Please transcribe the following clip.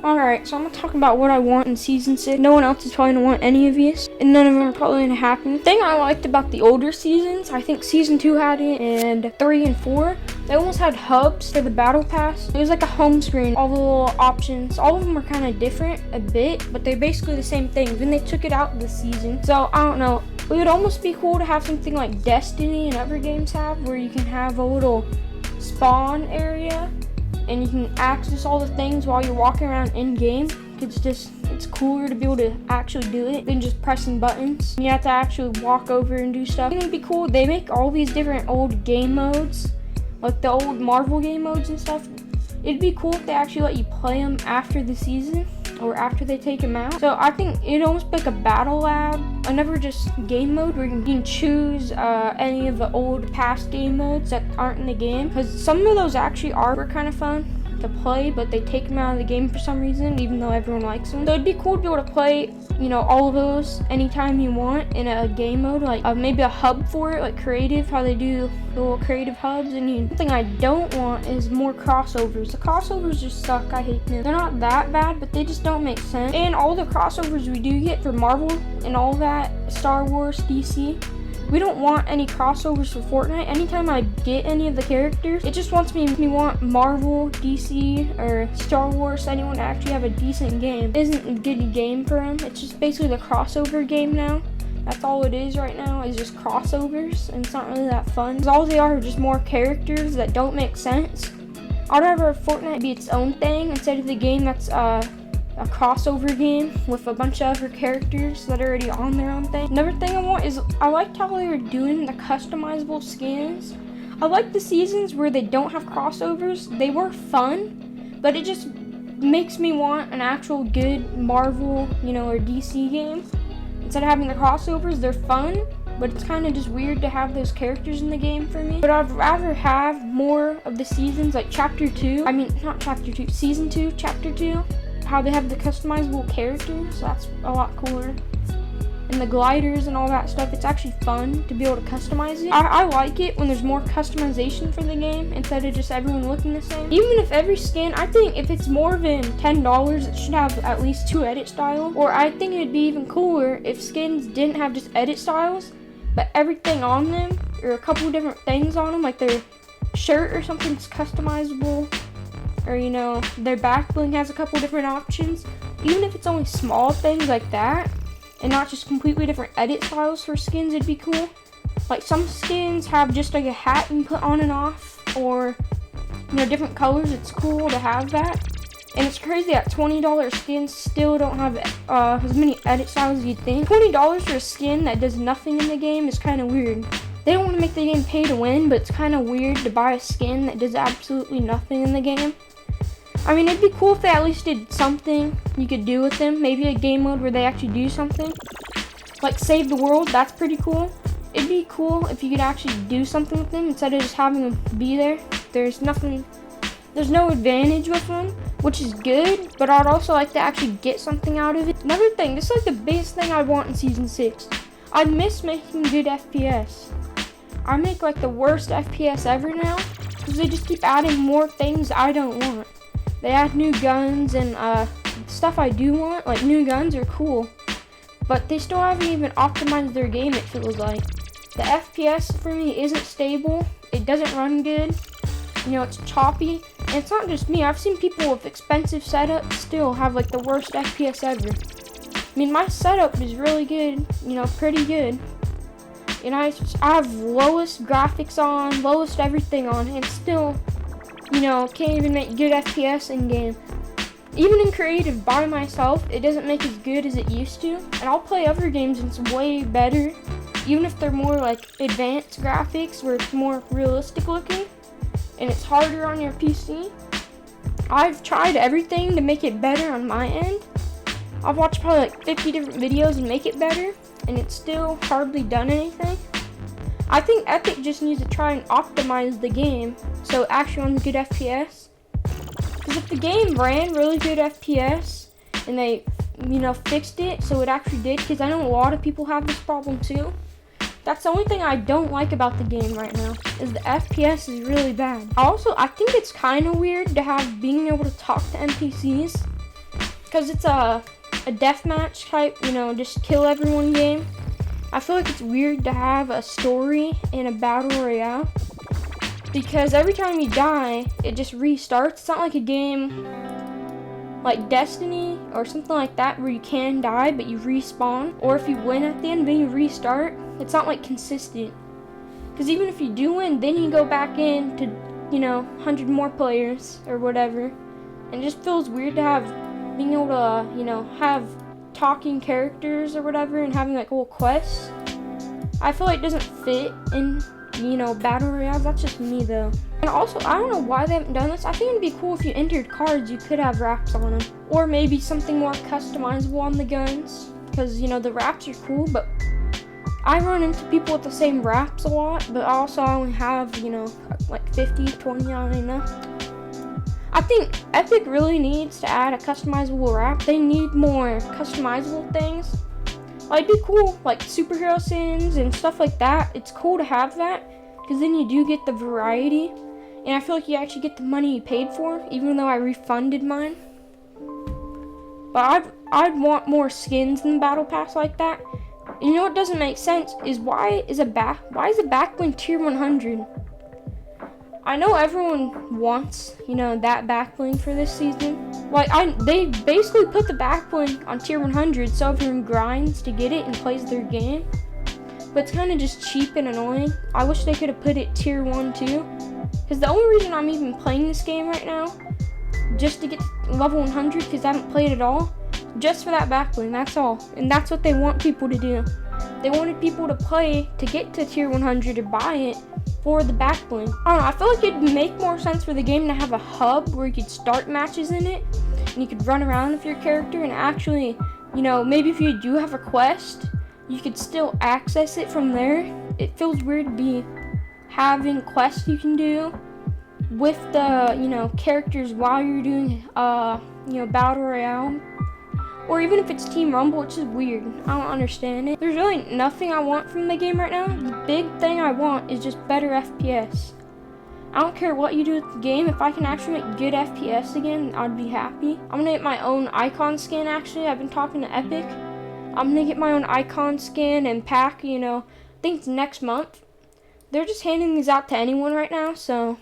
Alright, so I'm gonna talk about what I want in Season 6. No one else is probably gonna want any of these, and none of them are probably gonna happen. The thing I liked about the older seasons, I think Season 2 had it, and 3 and 4, they almost had hubs for the Battle Pass. It was like a home screen, all the little options. All of them were kind of different a bit, but they're basically the same thing. Then they took it out this season. So, I don't know. It would almost be cool to have something like Destiny and other games have, where you can have a little spawn area and you can access all the things while you're walking around in game. It's cooler to be able to actually do it than just pressing buttons. You have to actually walk over and do stuff. It'd be cool. They make all these different old game modes, like the old Marvel game modes and stuff. It'd be cool if they actually let you play them after the season or after they take them out. So I think it'd almost be like a battle lab, another just game mode where you can choose any of the old past game modes that aren't in the game. Because some of those actually were kind of fun to play, but they take them out of the game for some reason, even though everyone likes them. So it'd be cool to be able to play, all of those anytime you want in a game mode, like maybe a hub for it, like creative, how they do the little creative hubs. And something I don't want is more crossovers. The crossovers just suck. I hate them. They're not that bad, but they just don't make sense. And all the crossovers we do get for Marvel and all that, Star Wars, DC, we don't want any crossovers for Fortnite. Anytime I get any of the characters, it just wants me want Marvel, DC, or Star Wars, anyone to actually have a decent game. It isn't a good game for them. It's just basically the crossover game now. That's all it is right now, is just crossovers, and it's not really that fun. Because all they are just more characters that don't make sense. I'd rather Fortnite be its own thing instead of the game that's a crossover game with a bunch of other characters that are already on their own thing. Another thing I want is, I liked how they were doing the customizable skins. I like the seasons where they don't have crossovers. They were fun, but it just makes me want an actual good Marvel, or DC game. Instead of having the crossovers, they're fun, but it's kind of just weird to have those characters in the game for me. But I'd rather have more of the seasons, like Season 2, Chapter 2. How they have the customizable characters, that's a lot cooler. And the gliders and all that stuff, it's actually fun to be able to customize it. I like it when there's more customization for the game instead of just everyone looking the same. Even if every skin, I think if it's more than $10, it should have at least 2 edit styles. Or I think it'd be even cooler if skins didn't have just edit styles, but everything on them, or a couple different things on them, like their shirt or something's customizable. Or their back bling has a couple different options. Even if it's only small things like that, and not just completely different edit styles for skins, it'd be cool. Like some skins have just like a hat you can put on and off, or different colors. It's cool to have that. And it's crazy that $20 skins still don't have as many edit styles as you'd think. $20 for a skin that does nothing in the game is kind of weird. They don't want to make the game pay to win, but it's kind of weird to buy a skin that does absolutely nothing in the game. I mean, it'd be cool if they at least did something you could do with them. Maybe a game mode where they actually do something. Like save the world, that's pretty cool. It'd be cool if you could actually do something with them instead of just having them be there. There's no advantage with them, which is good, but I'd also like to actually get something out of it. Another thing, this is like the biggest thing I want in Season 6. I miss making good FPS. I make like the worst FPS ever now, because they just keep adding more things I don't want. They add new guns and stuff I do want, like new guns are cool, but they still haven't even optimized their game, it feels like. The FPS for me isn't stable, it doesn't run good, it's choppy, and it's not just me. I've seen people with expensive setups still have like the worst FPS ever. I mean, my setup is really good, pretty good, and I have lowest graphics on, lowest everything on, and still can't even make good FPS in game. Even in creative by myself, it doesn't make as good as it used to. And I'll play other games and it's way better, even if they're more like advanced graphics where it's more realistic looking and it's harder on your PC. I've tried everything to make it better on my end. I've watched probably like 50 different videos and make it better, and it's still hardly done anything. I think Epic just needs to try and optimize the game so it actually runs good FPS. Because if the game ran really good FPS and they, fixed it so it actually did, because I know a lot of people have this problem too. That's the only thing I don't like about the game right now, is the FPS is really bad. Also, I think it's kind of weird to have being able to talk to NPCs. because it's a deathmatch type, you know, just kill everyone game. I feel like it's weird to have a story in a battle royale, because every time you die, it just restarts. It's not like a game like Destiny or something like that where you can die but you respawn, or if you win at the end then you restart. It's not like consistent, because even if you do win, then you go back in to, you know, 100 more players or whatever, and it just feels weird to have being able to, you know, have talking characters or whatever and having like little quests. I feel like it doesn't fit in, you know, battle royales. That's just me though. And also, I don't know why they haven't done this. I think it'd be cool if you entered cards, you could have wraps on them, or maybe something more customizable on the guns, because, you know, the wraps are cool, but I run into people with the same wraps a lot, but also I only have, you know, like 50, 20, I don't know. I think Epic really needs to add a customizable wrap. They need more customizable things. Like, it'd be cool, like superhero skins and stuff like that. It's cool to have that, because then you do get the variety, and I feel like you actually get the money you paid for, even though I refunded mine. But I'd want more skins in the battle pass like that. And you know what doesn't make sense is why is a backbling tier 100? I know everyone wants, you know, that backbling for this season. Like, they basically put the backbling on tier 100 so everyone grinds to get it and plays their game. But it's kind of just cheap and annoying. I wish they could have put it tier 1 too. Because the only reason I'm even playing this game right now, just to get to level 100, because I haven't played at all, just for that backbling, that's all. And that's what they want people to do. They wanted people to play to get to tier 100 to buy it for the backbling. I don't know, I feel like it'd make more sense for the game to have a hub where you could start matches in it, and you could run around with your character and actually, you know, maybe if you do have a quest, you could still access it from there. It feels weird to be having quests you can do with the, you know, characters while you're doing, you know, battle royale. Or even if it's Team Rumble, which is weird. I don't understand it. There's really nothing I want from the game right now. The big thing I want is just better FPS. I don't care what you do with the game. If I can actually make good FPS again, I'd be happy. I'm gonna get my own icon skin, actually. I've been talking to Epic. I'm gonna get my own icon skin and pack, you know, I think it's next month. They're just handing these out to anyone right now, so